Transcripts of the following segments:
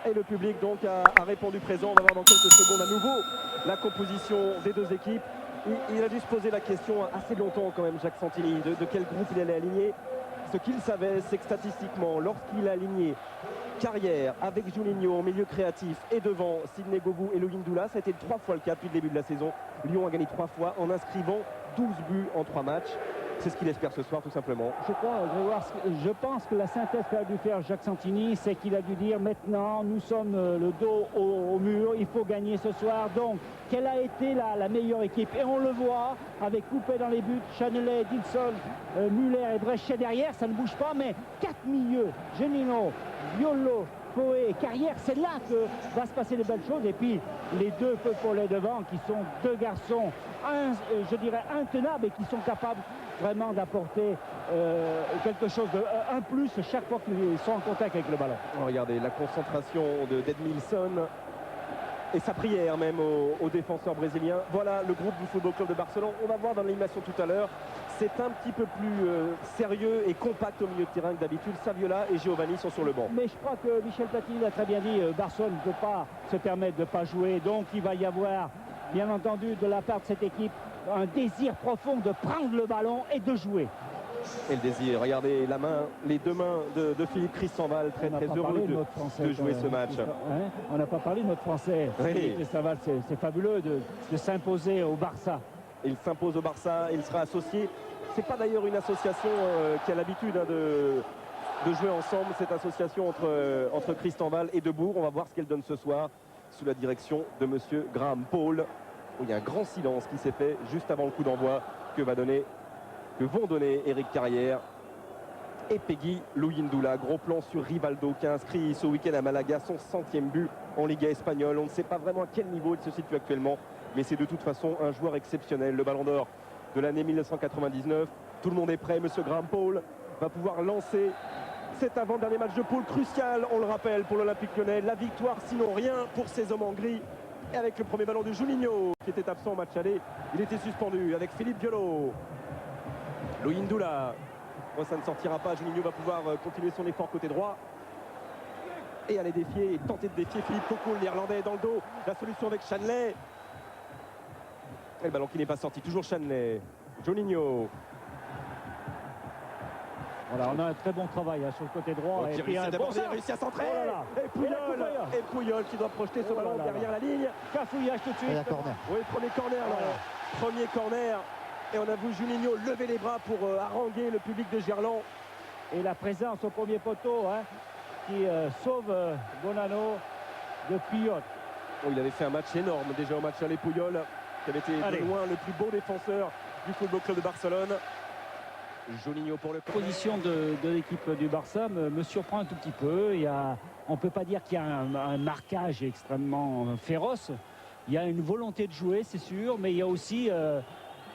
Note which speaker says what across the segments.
Speaker 1: Et le public donc a répondu présent. On va voir dans quelques secondes à nouveau la composition des deux équipes. Il a dû se poser la question assez longtemps quand même, Jacques Santini, de quel groupe il allait aligner. Ce qu'il savait, c'est que statistiquement, lorsqu'il a aligné Carrière avec Juninho en milieu créatif et devant Sidney Govou et Louis Ndoula, ça a été 3 fois le cas depuis le début de la saison. Lyon a gagné 3 fois en inscrivant 12 buts en 3 matchs. C'est ce qu'il espère ce soir tout simplement.
Speaker 2: Je crois, Grégoire, je pense que la synthèse qu'a dû faire Jacques Santini, c'est qu'il a dû dire maintenant nous sommes le dos au mur, il faut gagner ce soir. Donc quelle a été la meilleure équipe? Et on le voit avec Coupé dans les buts, Chanelet, Dilson, Muller et Brechet derrière, ça ne bouge pas, mais 4 milieux, Genino, Violo, Poé, Carrière, c'est là que va se passer de belles choses. Et puis les deux Peupolais devant qui sont deux garçons, je dirais intenables et qui sont capables vraiment d'apporter quelque chose de un plus chaque fois qu'ils sont en contact avec le ballon.
Speaker 1: Regardez la concentration d'Edmilson et sa prière même aux défenseurs brésiliens. Voilà le groupe du Football Club de Barcelone. On va voir dans l'animation tout à l'heure. C'est un petit peu plus sérieux et compact au milieu de terrain que d'habitude. Saviola et Giovanni sont sur le banc.
Speaker 2: Mais je crois que Michel Platini l'a très bien dit. Barcelone ne peut pas se permettre de ne pas jouer. Donc il va y avoir, bien entendu, de la part de cette équipe, un désir profond de prendre le ballon et de jouer.
Speaker 1: Et le désir, regardez la main, les deux mains de Philippe Christenval, très heureux de jouer ce match.
Speaker 2: Hein, on n'a pas parlé de notre Français.
Speaker 1: Oui.
Speaker 2: Christenval, c'est fabuleux de s'imposer au Barça.
Speaker 1: Il s'impose au Barça, il sera associé. C'est pas d'ailleurs une association qui a l'habitude de jouer ensemble, cette association entre Christenval et Debourg. On va voir ce qu'elle donne ce soir sous la direction de monsieur Graham Paul. Il y a un grand silence qui s'est fait juste avant le coup d'envoi que vont donner Eric Carrière et Peggy Louis Ndoula. Gros plan sur Rivaldo qui a inscrit ce week-end à Malaga son 100e but en Liga espagnole. On ne sait pas vraiment à quel niveau il se situe actuellement, mais c'est de toute façon un joueur exceptionnel. Le Ballon d'Or de l'année 1999. Tout le monde est prêt. Monsieur Graham Paul va pouvoir lancer cet avant-dernier match de poule crucial, on le rappelle, pour l'Olympique Lyonnais. La victoire, sinon rien pour ces hommes en gris. Et avec le premier ballon de Juninho qui était absent au match aller, il était suspendu avec Philippe Violo. Louis Ndoula. Bon, ça ne sortira pas. Juninho va pouvoir continuer son effort côté droit et aller défier et tenter de défier Philippe Coco, le néerlandais, dans le dos. La solution avec Chanley. Et le ballon qui n'est pas sorti. Toujours Chanley. Juninho.
Speaker 2: Voilà, on a un très bon travail sur le côté droit.
Speaker 1: Oh,
Speaker 2: et
Speaker 1: puis
Speaker 2: un
Speaker 1: bon,
Speaker 2: bon
Speaker 1: il a réussi à centrer.
Speaker 2: Oh
Speaker 1: Et Puyol qui doit projeter ce ballon derrière la ligne.
Speaker 2: Cafouillage tout de suite.
Speaker 1: Oui, premier corner là. Premier corner. Et on a vu Juninho lever les bras pour haranguer le public de Gerland.
Speaker 2: Et la présence au premier poteau qui sauve Bonanno de Puyol.
Speaker 1: Oh, il avait fait un match énorme déjà au match aller, Puyol, qui avait été de loin le plus beau défenseur du Football Club de Barcelone. Juninho pour le
Speaker 2: position de l'équipe du Barça me surprend un tout petit peu. On ne peut pas dire qu'il y a un marquage extrêmement féroce. Il y a une volonté de jouer, c'est sûr, mais il y a aussi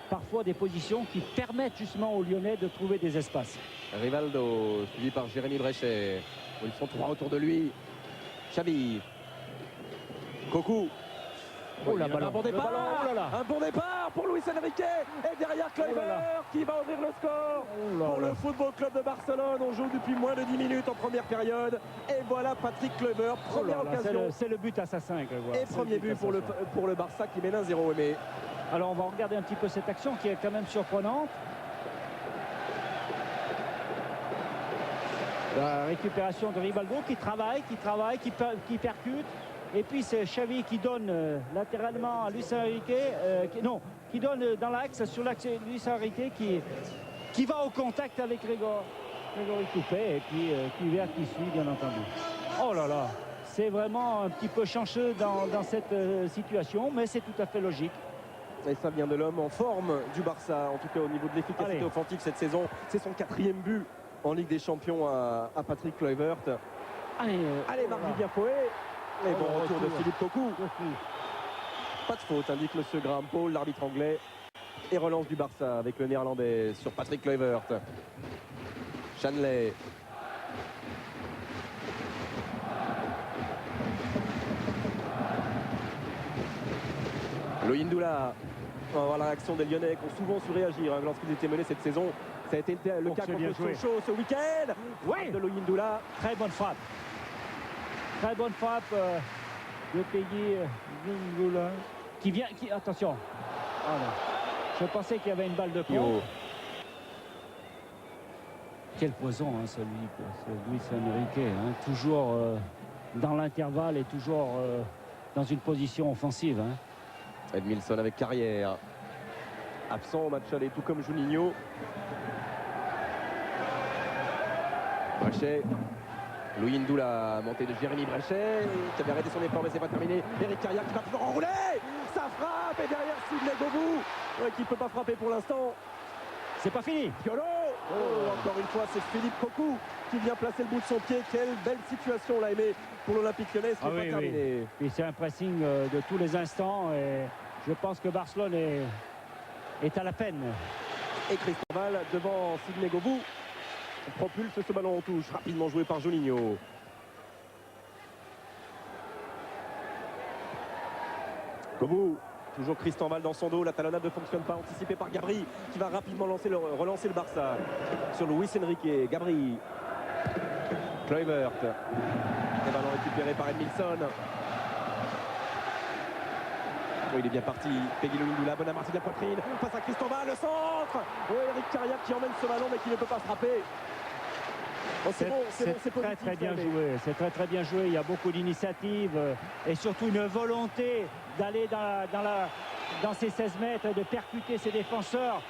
Speaker 2: parfois des positions qui permettent justement aux Lyonnais de trouver des espaces.
Speaker 1: Rivaldo, suivi par Jérémy Brechet. Ils sont 3 autour de lui. Xavi. Cocu.
Speaker 2: Oh là,
Speaker 1: un bon départ,
Speaker 2: un
Speaker 1: bon départ pour Luis Enrique et derrière Kluivert qui va ouvrir le score pour le Football Club de Barcelone. On joue depuis moins de 10 minutes en première période et voilà Patrick Kluivert, première occasion.
Speaker 2: C'est le but assassin.
Speaker 1: Et premier but pour le Barça qui mène 1-0. Mais
Speaker 2: alors on va regarder un petit peu cette action qui est quand même surprenante. La récupération de Rivaldo qui travaille, qui percute. Et puis c'est Xavi qui donne latéralement à Luis Enrique, qui donne dans l'axe, sur l'axe Luis Enrique qui va au contact avec Grégory Coupé et puis Kluivert qui suit bien entendu. Oh là là, c'est vraiment un petit peu chanceux dans cette situation, mais c'est tout à fait logique.
Speaker 1: Et ça vient de l'homme en forme du Barça, en tout cas au niveau de l'efficacité offensive cette saison. C'est son 4e but en Ligue des Champions à Patrick Kluivert. Allez Marc bien Foé. Et bon retour de Philippe Cocu. Pas de faute, indique monsieur Graham Paul, l'arbitre anglais. Et relance du Barça avec le néerlandais sur Patrick Kluivert. Chanley. Louis Ndoula. On va voir la réaction des Lyonnais qui ont souvent su réagir lorsqu'ils étaient menés cette saison. Ça a été le cas contre Sochaux ce week-end.
Speaker 2: Oui.
Speaker 1: De Louis Ndoula.
Speaker 2: Très bonne frappe. Très bonne frappe de Peggy Zungoula. Attention. Ah non. Je pensais qu'il y avait une balle de pompe. Quel poison, hein, celui de Luis Enrique. Hein, toujours dans l'intervalle et toujours dans une position offensive. Hein.
Speaker 1: Edmilson avec Carrière. Absent au match aller, tout comme Juninho. Brechet. Louis Ndoula, montée de Jérémy Brechet, qui avait arrêté son effort, mais c'est pas terminé. Eric Carrière qui va toujours enrouler. Ça frappe, et derrière Sidney Govou, qui ne peut pas frapper pour l'instant.
Speaker 2: C'est pas fini.
Speaker 1: Violo. Encore une fois, c'est Philippe Cocu qui vient placer le bout de son pied. Quelle belle situation, là, Aimé, pour l'Olympique Lyonnais. Ce n'est pas terminé.
Speaker 2: Oui. Et c'est un pressing de tous les instants. Et je pense que Barcelone est à la peine.
Speaker 1: Et Cristobal devant Sidney Govou. On propulse ce ballon en touche, rapidement joué par Juninho. Govou, toujours Cristobal dans son dos, la talonnade ne fonctionne pas, anticipé par Gabri, qui va rapidement relancer le Barça. Sur Luis Enrique, Gabri. Kluivert. Le ballon récupéré par Edmilson. Oh, il est bien parti. Peggy Ndoula, bonne amortie de la poitrine. Passe à Cristobal, le centre. Oh, Eric Carrière qui emmène ce ballon mais qui ne peut pas frapper. Oh, c'est bon, c'est
Speaker 2: très bien joué. C'est très bien joué. Il y a beaucoup d'initiatives et surtout une volonté d'aller dans ces 16 mètres et de percuter ses défenseurs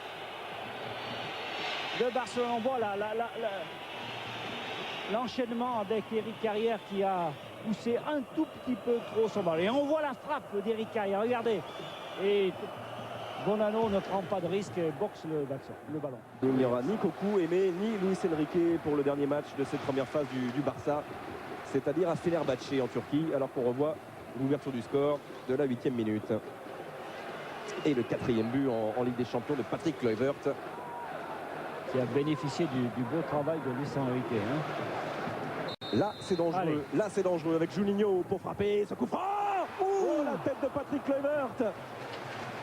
Speaker 2: de Barcelone. On voit l'enchaînement avec Eric Carrière qui a poussé un tout petit peu trop son ballon. Et on voit la frappe d'Eric Carrière. Regardez. Et Bonanno ne prend pas de risque et boxe le ballon.
Speaker 1: Il n'y aura ni Cocu, Aimé, ni Luis Enrique pour le dernier match de cette première phase du Barça, c'est-à-dire à Fenerbahçe en Turquie, alors qu'on revoit l'ouverture du score de la 8e minute. Et le 4e but en Ligue des Champions de Patrick Kluivert.
Speaker 2: Qui a bénéficié du beau travail de Luis Enrique. Hein.
Speaker 1: Là, c'est dangereux. Allez. Là, c'est dangereux avec Juninho pour frapper. Ce coup franc. Oh, la tête de Patrick Kluivert.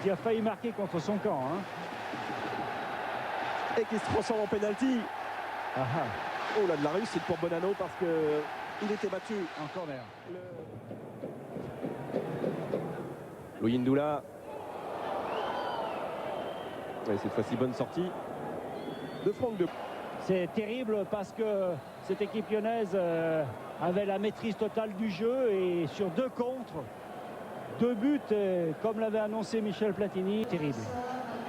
Speaker 2: Qui a failli marquer contre son camp. Hein.
Speaker 1: Et qui se transforme en pénalty. Oh là, de la réussite pour Bonanno parce qu'il était battu.
Speaker 2: En corner.
Speaker 1: Louis Ndoula. Et cette fois-ci, bonne sortie de Franck de.
Speaker 2: C'est terrible parce que cette équipe lyonnaise avait la maîtrise totale du jeu et sur 2 contres. 2 buts, comme l'avait annoncé Michel Platini, terrible.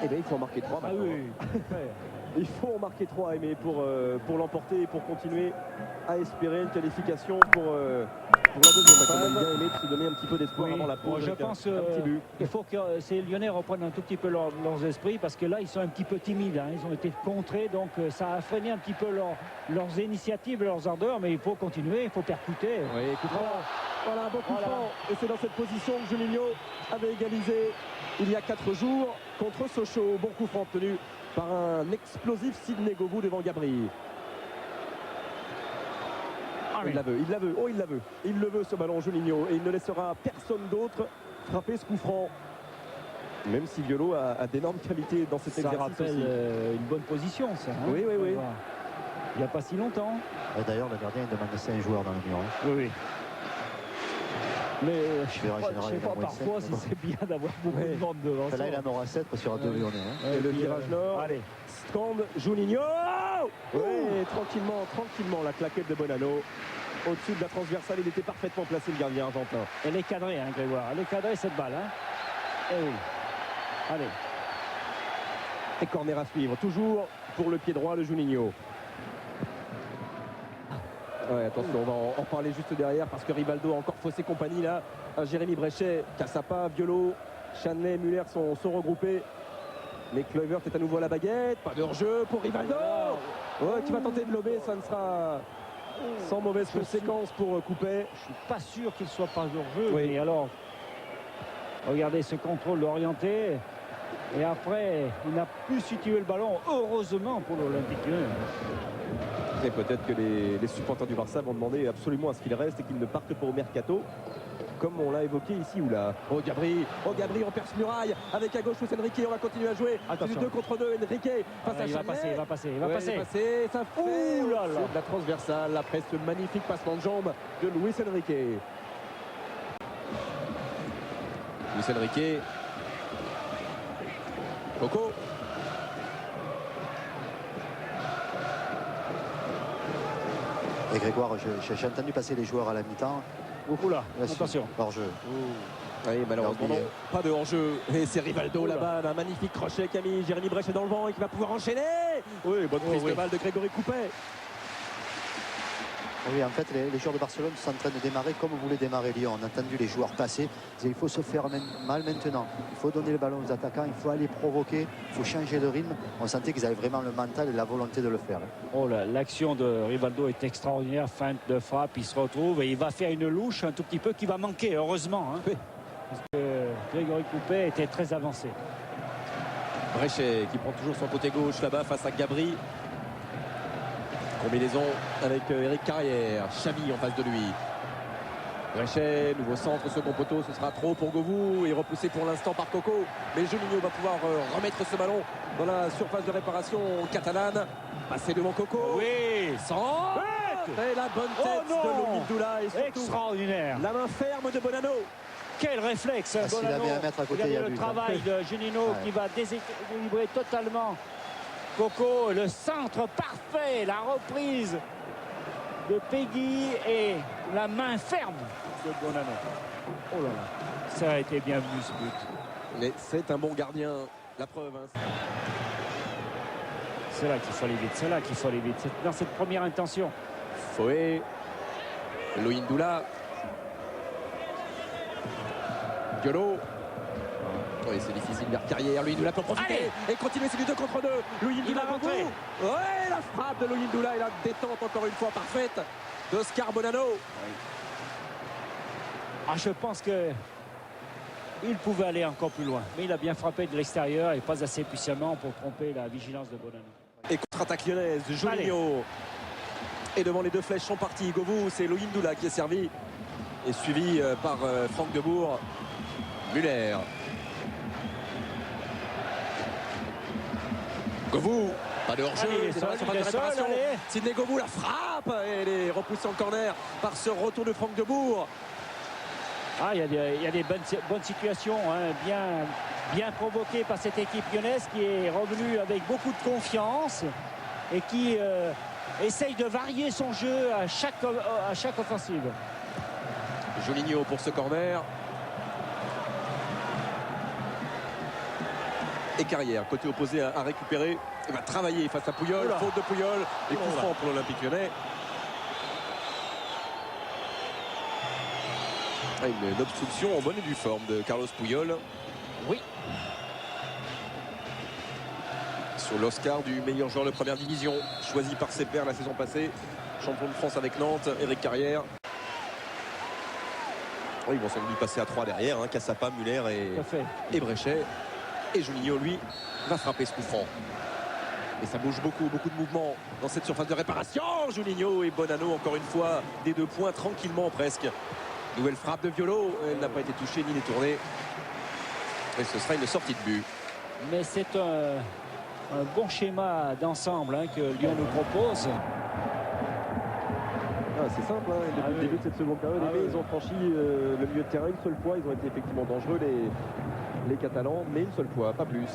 Speaker 1: Eh bien, il faut en marquer 3 maintenant.
Speaker 2: Ah oui.
Speaker 1: Il faut en marquer 3, Aimé, pour l'emporter et pour continuer à espérer une qualification pour la deuxième phase. On a bien aimé de se donner un petit peu d'espoir avant la pause.
Speaker 2: Je pense qu'il faut que ces Lyonnais reprennent un tout petit peu leurs esprits parce que là, ils sont un petit peu timides. Hein. Ils ont été contrés, donc ça a freiné un petit peu leurs initiatives, leurs ardeurs, mais il faut continuer, il faut percuter.
Speaker 1: Oui, voilà un bon coup franc. Et c'est dans cette position que Juninho avait égalisé il y a 4 jours contre Sochaux. Bon coup franc obtenu par un explosif Sidney Govou devant Gabri. Il la veut, il le veut ce ballon Juninho et il ne laissera personne d'autre frapper ce coup franc. Même si Violo a d'énormes qualités dans cet exercice.
Speaker 2: Ça rappelle une bonne position, ça. Hein,
Speaker 1: oui.
Speaker 2: Il n'y a pas si longtemps.
Speaker 3: D'ailleurs, le gardien il demande laisser un joueur dans le mur. Hein.
Speaker 2: Oui. Mais
Speaker 3: je sais pas
Speaker 2: parfois si c'est bien d'avoir beaucoup de monde devant.
Speaker 3: Là, il en aura 7 parce qu'il y aura 2 Lyonnais. Hein.
Speaker 1: Et le tirage nord.
Speaker 2: Allez.
Speaker 1: Scande Juninho. Oui, tranquillement, la claquette de Bonanno. Au-dessus de la transversale, il était parfaitement placé, le gardien argentin.
Speaker 2: Elle est cadrée, hein, Grégoire. Elle est cadrée, cette balle. Hein. Eh oui. Allez.
Speaker 1: Et corner à suivre. Toujours pour le pied droit, le Juninho. Ouais, attention, on va en parler juste derrière parce que Rivaldo a encore faussé compagnie là. Jérémy Brechet, Cassapa, Violo, Chanley, Muller sont regroupés. Mais Kluivert est à nouveau à la baguette. Pas de hors-jeu pour Rivaldo. Ouais, qui va tenter de lober, ça ne sera sans mauvaise conséquence pour Coupet.
Speaker 2: Je suis pas sûr qu'il soit pas hors-jeu. Oui. Mais alors, regardez ce contrôle orienté. Et après, il n'a plus situé le ballon, heureusement pour l'Olympique Lyonnais.
Speaker 1: Et peut-être que les supporters du Barça vont demander absolument à ce qu'il reste et qu'il ne parte pas au mercato. comme on l'a évoqué ici ou là. Oh Gabri en perce-muraille avec à gauche Luis Enrique, on va continuer à jouer. C'est du 2 contre 2, Enrique face à
Speaker 2: il va
Speaker 1: Charnier.
Speaker 2: passer, il va passer, il va passer.
Speaker 1: Ça fait
Speaker 2: Ouh là là.
Speaker 1: de la transversale après ce magnifique passement de jambe de Luis Enrique. Luis Enrique. Coco.
Speaker 3: Et Grégoire, j'ai entendu passer les joueurs à la mi-temps.
Speaker 2: Oula, attention.
Speaker 3: Hors-jeu.
Speaker 1: Oui, malheureusement, non. Pas de hors-jeu. Et c'est Rivaldo
Speaker 2: Oula.
Speaker 1: là-bas, un magnifique crochet qui a mis Jérémy Bréchet dans le vent et qui va pouvoir enchaîner. Oui, bonne prise de balle de Grégory Coupet.
Speaker 3: Oui, en fait, les joueurs de Barcelone sont en train de démarrer comme voulait démarrer Lyon. On a entendu les joueurs passer. Il faut se faire mal maintenant. Il faut donner le ballon aux attaquants. Il faut aller provoquer. Il faut changer de rythme. On sentait qu'ils avaient vraiment le mental et la volonté de le faire.
Speaker 2: Oh là, l'action de Rivaldo est extraordinaire. Feinte de frappe, il se retrouve et il va faire une louche un tout petit peu qui va manquer, heureusement. Hein, parce que Grégory Coupet était très avancé.
Speaker 1: Bréchet qui prend toujours son côté gauche là-bas face à Gabri. Combinaison avec Eric Carrière, Xavi en face de lui. Bréchet, nouveau centre, second poteau, ce sera trop pour Govou et repoussé pour l'instant par Coco. Mais Juninho va pouvoir remettre ce ballon dans la surface de réparation catalane. Passer devant Coco.
Speaker 2: Oui,
Speaker 1: Sans. Et la bonne tête de Louis Doula et surtout
Speaker 2: extraordinaire.
Speaker 1: la main ferme de Bonanno.
Speaker 2: Quel réflexe,
Speaker 3: S'il
Speaker 2: Bonanno.
Speaker 3: avait un mètre à côté,
Speaker 2: Regardez
Speaker 3: il y a
Speaker 2: le
Speaker 3: but,
Speaker 2: travail de Juninho qui va déséquilibrer totalement Coco. Le centre parfait, la reprise de Peggy et la main ferme de Bonanno. Oh là là, ça a été bien vu ce but.
Speaker 1: Mais c'est un bon gardien, la preuve. Hein.
Speaker 2: C'est là qu'il faut aller vite, c'est là qu'il faut aller vite. C'est dans cette première intention.
Speaker 1: Foé, Louis Doula. Diolo. Oui, c'est difficile vers Carrière. Louis Doula peut profiter et continuer, c'est du 2 contre 2. Louis Doula
Speaker 2: va rentrer.
Speaker 1: Ouais, la frappe de Louis Doula et la détente encore une fois parfaite d'Oscar Bonanno.
Speaker 2: Ah, je pense que il pouvait aller encore plus loin, mais il a bien frappé de l'extérieur et pas assez puissamment pour tromper la vigilance de Bonanno.
Speaker 1: Et contre-attaque lyonnaise, Juninho. Et devant les deux flèches sont partis. Govou, c'est Louis Doula qui est servi et suivi par Franck Debourg. Muller. Govou, pas de hors-jeu,
Speaker 2: Allez,
Speaker 1: Sidney Govou la frappe et elle est repoussée en corner par ce retour de Franck Debourg.
Speaker 2: Ah, il y a des bonnes situations, hein, bien provoquées par cette équipe lyonnaise qui est revenue avec beaucoup de confiance et qui essaye de varier son jeu à chaque offensive.
Speaker 1: Juninho pour ce corner. Et Carrière, côté opposé à récupérer. Il va travailler face à Puyol.
Speaker 2: Oula.
Speaker 1: Faute de Puyol. Et coup franc pour l'Olympique Lyonnais. Une obstruction en bonne et due forme de Carlos Puyol.
Speaker 2: Oui.
Speaker 1: Sur l'Oscar du meilleur joueur de première division. Choisi par ses pairs la saison passée. Champion de France avec Nantes, Eric Carrière. Oui, ils vont sans doute passer à 3 derrière. Hein, Cassapa, Muller et Bréchet. Et Juninho, lui, va frapper ce coup franc. Et ça bouge beaucoup de mouvements dans cette surface de réparation. Juninho et Bonanno, encore une fois, des 2 points tranquillement presque. Nouvelle frappe de Violo. Elle n'a pas été touchée ni détournée. Et ce sera une sortie de but.
Speaker 2: Mais c'est un bon schéma d'ensemble que Lyon nous propose.
Speaker 1: C'est simple, hein. Depuis le début de cette seconde période, ils ont franchi le milieu de terrain une seule fois. Ils ont été effectivement dangereux, les Catalans, mais une seule fois, pas plus.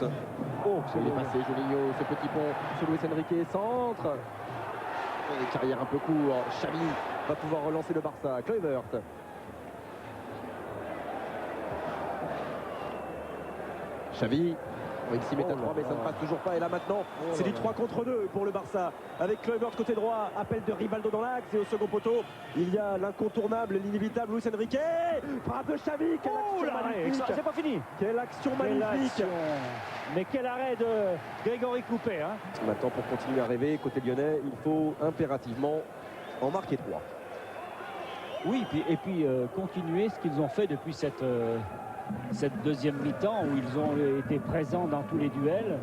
Speaker 1: Oh, il est passé, Juninho, ce petit pont sur Luis Enrique, centre. Et carrière un peu court. Xavi va pouvoir relancer le Barça. Kluivert. Xavi. Il s'y met à 3, mais ça ne passe toujours pas. Et là maintenant, c'est du 3 contre 2 pour le Barça. Avec Kluivert côté droit, appel de Rivaldo dans l'axe. Et au second poteau, il y a l'incontournable, l'inévitable Luis Enrique. Frappe de Xavi. Quelle action magnifique.
Speaker 2: C'est pas fini.
Speaker 1: Quelle action magnifique.
Speaker 2: Mais quel arrêt de Grégory Coupet. Hein.
Speaker 1: Maintenant, pour continuer à rêver, côté lyonnais, il faut impérativement en marquer 3.
Speaker 2: Oui, et puis continuer ce qu'ils ont fait depuis cette deuxième mi-temps où ils ont été présents dans tous les duels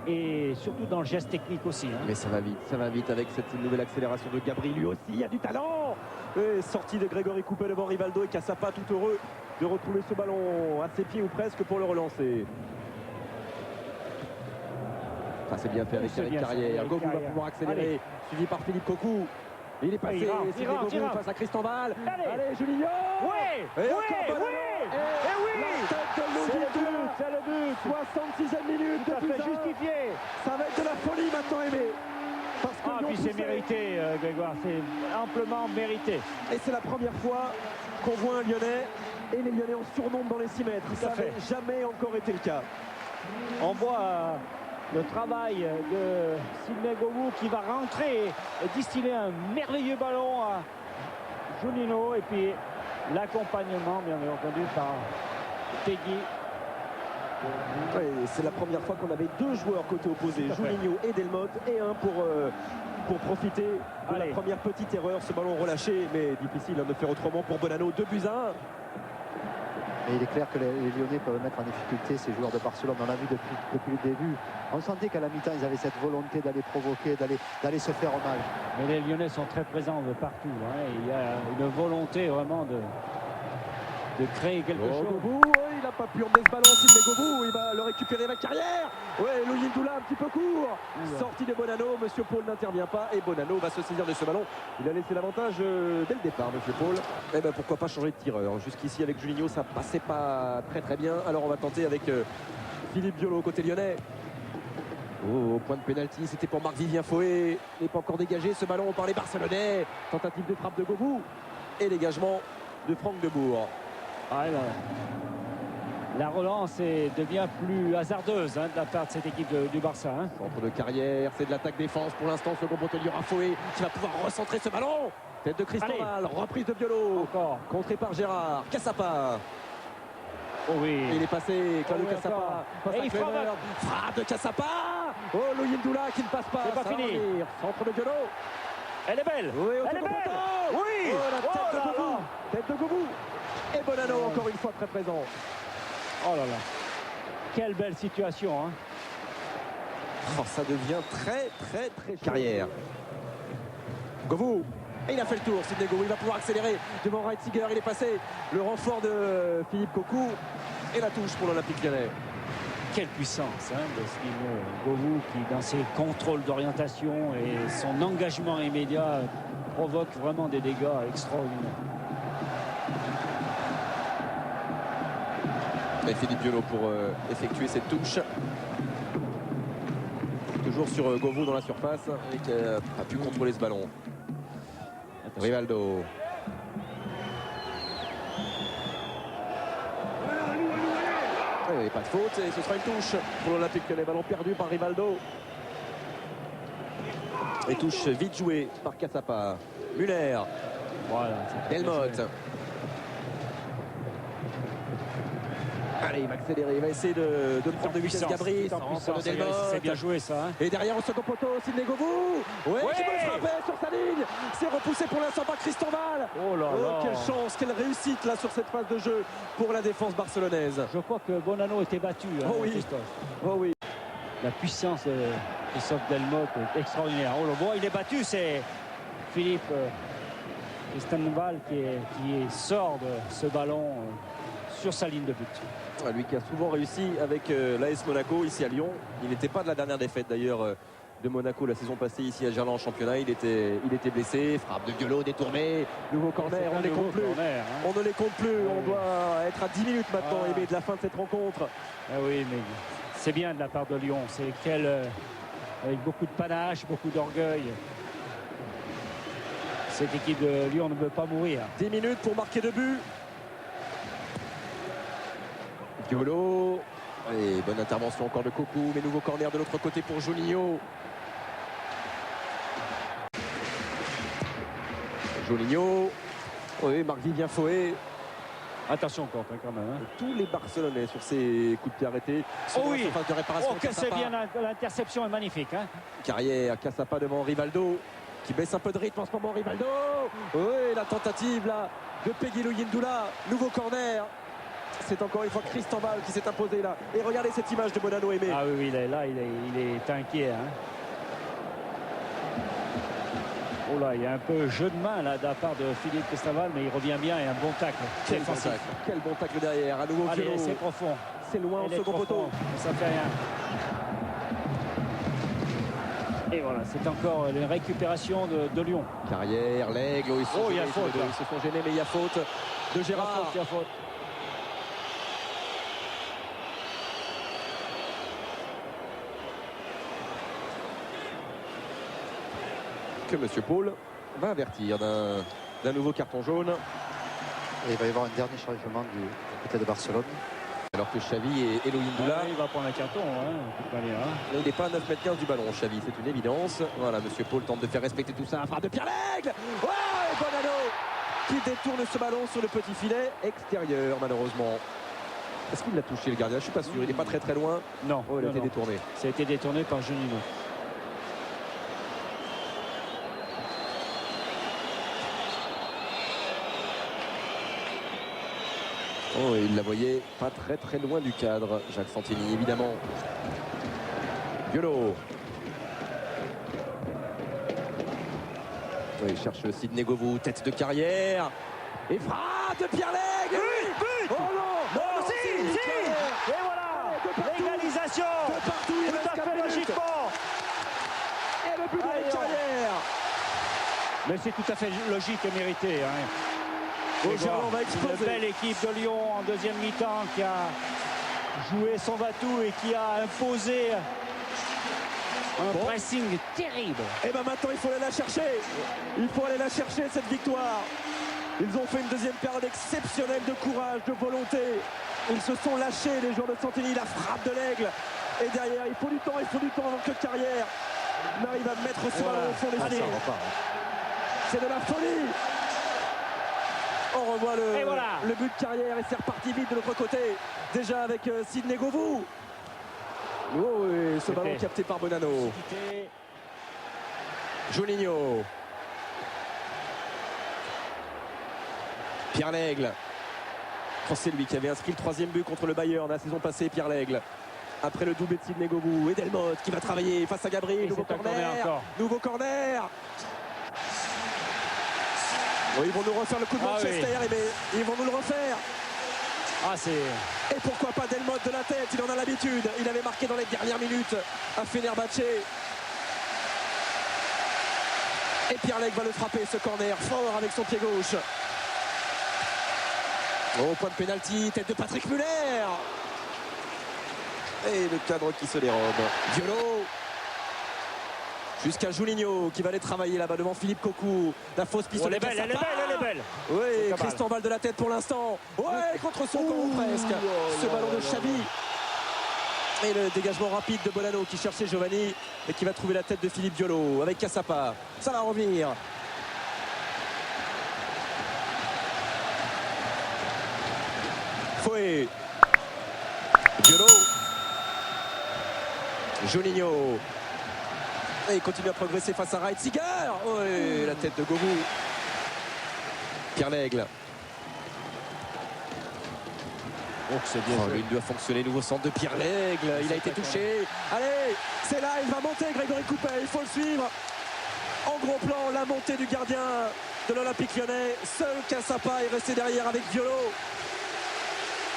Speaker 2: et surtout dans le geste technique aussi. Hein.
Speaker 1: Mais ça va vite avec cette nouvelle accélération de Gabri. Lui aussi, il y a du talent. Et sortie de Grégory coupé devant Rivaldo et Cassapa tout heureux de retrouver ce ballon à ses pieds ou presque pour le relancer. Ça c'est bien fait avec Eric Carrière. Govou va pouvoir accélérer, suivi par Philippe Cocu. Il est passé, c'est Govou face à Christian Val. Allez, Juninho.
Speaker 2: Oui,
Speaker 1: et
Speaker 2: oui,
Speaker 1: oui,
Speaker 2: c'est le but.
Speaker 1: 66e minute,
Speaker 2: Tout à fait justifié.
Speaker 1: Ça va être de la folie maintenant, Aimé. Parce que
Speaker 2: puis c'est mérité, Grégoire, c'est amplement mérité.
Speaker 1: Et c'est la première fois qu'on voit un Lyonnais et les Lyonnais en surnombre dans les 6 mètres. Ça n'avait jamais encore été le cas.
Speaker 2: On voit le travail de Sidney Govou qui va rentrer et distiller un merveilleux ballon à Juninho et puis l'accompagnement bien entendu par Tegui.
Speaker 1: Ouais, c'est la première fois qu'on avait 2 joueurs côté opposé, Juninho et Delmotte, et un pour profiter de la première petite erreur, ce ballon relâché, mais difficile de faire autrement pour Bonanno. 2-1.
Speaker 3: Et il est clair que les Lyonnais peuvent mettre en difficulté ces joueurs de Barcelone. On l'a vu depuis le début. On sentait qu'à la mi-temps, ils avaient cette volonté d'aller provoquer, d'aller se faire mal.
Speaker 2: Mais les Lyonnais sont très présents de partout. Hein. Il y a une volonté vraiment de créer quelque chose.
Speaker 1: Govou, il n'a pas pu emmener ce ballon, Sidney Govou, il va le récupérer avec Carrière. Ouais, Louis Ndoula un petit peu court. Sortie de Bonanno, Monsieur Paul n'intervient pas et Bonanno va se saisir de ce ballon. Il a laissé l'avantage dès le départ, Monsieur Paul. Et ben pourquoi pas changer de tireur. Jusqu'ici avec Juninho, ça passait pas très bien. Alors on va tenter avec Philippe Biolo côté lyonnais. Oh, point de pénalty, c'était pour Marc-Vivien Foé. Il n'est pas encore dégagé ce ballon par les Barcelonais. Tentative de frappe de Govou et dégagement de Franck Debourg.
Speaker 2: La relance devient plus hasardeuse de la part de cette équipe du Barça.
Speaker 1: Centre de Carrière, c'est de l'attaque-défense pour l'instant. Second poteau Rafoué qui va pouvoir recentrer ce ballon. Tête de Christian Val, reprise de Biolo.
Speaker 2: Encore.
Speaker 1: Contré par Gérard. Cassapa.
Speaker 2: Oh oui.
Speaker 1: Et il est passé, Claudio Cassapa.
Speaker 2: Et il
Speaker 1: frappe de Cassapa. Oh, Louis Ndoula qui ne passe pas.
Speaker 2: C'est pas fini.
Speaker 1: Centre de Biolo.
Speaker 2: Elle est belle.
Speaker 1: Oui,
Speaker 2: elle est belle.
Speaker 1: Oui. Oh, la tête de Govou. Tête de Govou. Et Bonanno encore une fois très présent.
Speaker 2: Oh là là. Quelle belle situation.
Speaker 1: Oh, ça devient très Carrière. Govou. Et il a fait le tour, Sidney Govou. Il va pouvoir accélérer devant Reitziger. Il est passé. Le renfort de Philippe Cocu. Et la touche pour l'Olympique Lyonnais.
Speaker 2: Quelle puissance de Sidney Govou qui, dans ses contrôles d'orientation et son engagement immédiat, provoque vraiment des dégâts extraordinaires.
Speaker 1: Et Philippe Biolo pour effectuer cette touche. Toujours sur Govou dans la surface et qui n'a pas pu contrôler ce ballon. Attention. Rivaldo. Et pas de faute et ce sera une touche pour l'Olympique Lyonnais. Ballon perdu par Rivaldo. Et touche vite jouée par Cassapa. Muller.
Speaker 2: Voilà,
Speaker 1: Delmotte. Allez, il va accélérer, il va essayer de prendre de vitesse Gabri.
Speaker 2: C'est bien joué ça.
Speaker 1: Et derrière au second poteau, Sidney Govou. Oui, qui peut le frapper sur sa ligne. C'est repoussé pour l'instant par Christian Val.
Speaker 2: Oh là là.
Speaker 1: Quelle chance, quelle réussite là sur cette phase de jeu pour la défense barcelonaise.
Speaker 2: Je crois que Bonanno était battu.
Speaker 1: Oh oui.
Speaker 2: Christophe.
Speaker 1: Oh oui.
Speaker 2: La puissance de Christophe Delmotte est extraordinaire. Oh là, bon, il est battu, c'est Philippe Val qui sort de ce ballon sur sa ligne de but.
Speaker 1: Lui qui a souvent réussi avec l'AS Monaco ici à Lyon. Il n'était pas de la dernière défaite d'ailleurs de Monaco la saison passée ici à Gerland en championnat. Il était blessé. Frappe de Biolo détourné. Nouveau corner. On ne les compte plus. On ne les compte plus. On doit être à 10 minutes maintenant Aimé, de la fin de cette rencontre.
Speaker 2: Ah oui, mais c'est bien de la part de Lyon. C'est avec beaucoup de panache, beaucoup d'orgueil. Cette équipe de Lyon ne veut pas mourir.
Speaker 1: 10 minutes pour marquer 2 buts. Biolo. Et bonne intervention encore de Cocu, mais nouveau corner de l'autre côté pour Juninho. Juninho. Oui, Marc-Vivien Foé.
Speaker 2: Attention Quentin quand même.
Speaker 1: Tous les Barcelonais sur ces coups de pied arrêtés sont dans la surface de réparation.
Speaker 2: Oh que c'est bien, l'interception est magnifique.
Speaker 1: Carrière, Cassapa devant Rivaldo qui baisse un peu de rythme en ce moment. Rivaldo. Oui, la tentative là de Peggy Ndoula. Nouveau corner. C'est encore une fois Christian Val qui s'est imposé là. Et regardez cette image de Bonanno Aimé.
Speaker 2: Ah oui, là il est inquiet. Oh là, il y a un peu jeu de main là de la part de Philippe Cristobal, mais il revient bien et un bon tacle.
Speaker 1: Quel bon tacle derrière. À nouveau
Speaker 2: Allez,
Speaker 1: Violo.
Speaker 2: c'est profond.
Speaker 1: C'est loin au second poteau.
Speaker 2: Ça fait rien. Et voilà, c'est encore une récupération de Lyon.
Speaker 1: Carrière, l'Aigle.
Speaker 2: Il y a faute.
Speaker 1: Ils se font gêner, mais il y a faute de Gérard.
Speaker 2: Il y a faute.
Speaker 1: Que Monsieur Paul va avertir d'un nouveau carton jaune.
Speaker 3: Et il va y avoir un dernier changement du côté de Barcelone.
Speaker 1: Alors que Xavi et Elohim Doula.
Speaker 2: Il va prendre un carton.
Speaker 1: Il n'est pas à 9 mètres 15 du ballon, Xavi, c'est une évidence. Voilà, Monsieur Paul tente de faire respecter tout ça. Frappe de Pierre Lègle. Ouais, Bonanno qui détourne ce ballon sur le petit filet extérieur, malheureusement. Est-ce qu'il l'a touché, le gardien? Je suis pas sûr. Il n'est pas très loin.
Speaker 2: Non.
Speaker 1: Oh, il a été détourné.
Speaker 2: Ça a été détourné par Juninho.
Speaker 1: Oh, il la voyait pas très loin du cadre, Jacques Santini, évidemment. Violo. Oui, il cherche Sidney Govou, tête de carrière. Et frappe de Pierre Lègle.
Speaker 2: But.
Speaker 1: Oh non,
Speaker 2: Si. Et voilà, l'égalisation.
Speaker 1: De partout, il reste
Speaker 2: tout à
Speaker 1: 4
Speaker 2: fait
Speaker 1: minutes.
Speaker 2: logiquement.
Speaker 1: Et le but de la carrière.
Speaker 2: Mais c'est tout à fait logique et mérité.
Speaker 1: Gerland va exploser.
Speaker 2: Une belle équipe de Lyon en deuxième mi-temps qui a joué son va-tout et qui a imposé un pressing terrible.
Speaker 1: Et bien maintenant il faut aller la chercher. Il faut aller la chercher cette victoire. Ils ont fait une deuxième période exceptionnelle de courage, de volonté. Ils se sont lâchés les joueurs de Santini. La frappe de l'Aigle. Et derrière il faut du temps avant que Carrière n'arrive à mettre ce ballon au fond des filets. C'est de la folie. On revoit le but de Carrière et c'est reparti vite de l'autre côté. Déjà avec Sidney Govou. Oh, et ce ballon capté par Bonanno. Juninho. Pierre Lègle. Oh, c'est lui qui avait inscrit le 3e but contre le Bayern la saison passée, Pierre Lègle. Après le doublé de Sidney Govou. Et Delmotte qui va travailler face à Gabriel. Nouveau corner. Oh, ils vont nous refaire le coup de Manchester, ils vont nous le refaire. Et pourquoi pas Delmotte de la tête, il en a l'habitude. Il avait marqué dans les dernières minutes à Fenerbahçe. Et Pierre Lègle va le frapper, ce corner, fort avec son pied gauche. Au point de pénalty, tête de Patrick Muller. Et le cadre qui se dérobe. Violo. Jusqu'à Juninho qui va aller travailler là-bas devant Philippe Cocu. La fausse piste.
Speaker 2: Elle est belle.
Speaker 1: Oui, Cristobal de la tête pour l'instant. Ouais, contre son camp presque. Ce ballon de Xavi. Et le dégagement rapide de Bonanno qui cherchait Giovanni et qui va trouver la tête de Philippe Violo avec Cassapa. Ça va revenir. Fouet. Violo. Juninho. Et il continue à progresser face à Reitziger. Oui, la tête de Govou. Pierre Lègle. C'est bien. L'une doit fonctionner. Nouveau centre de Pierre Lègle. Il a été touché. Allez, c'est là, il va monter Grégory Coupet. Il faut le suivre. En gros plan, la montée du gardien de l'Olympique Lyonnais. Seul Cassapa est resté derrière avec Violo.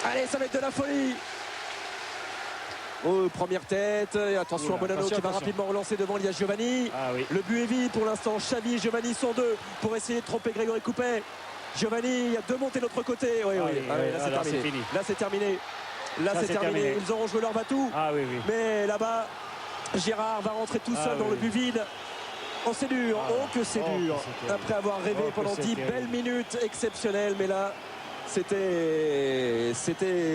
Speaker 1: Allez, ça va être de la folie. Oh, première tête, et attention à Bonanno qui va rapidement relancer devant, il y a Giovanni. Le but est vide pour l'instant, Xavi et Giovanni sont deux pour essayer de tromper Grégory Coupet. Giovanni, il y a deux montées de l'autre côté. Là c'est terminé. Là c'est terminé. Ils auront joué leur batou. Mais là-bas, Gérard va rentrer tout seul dans le but vide. Oh, c'est dur, que c'est dur. Après avoir rêvé pendant 10 belles minutes exceptionnelles, mais là, c'était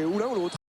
Speaker 1: ou l'un ou l'autre.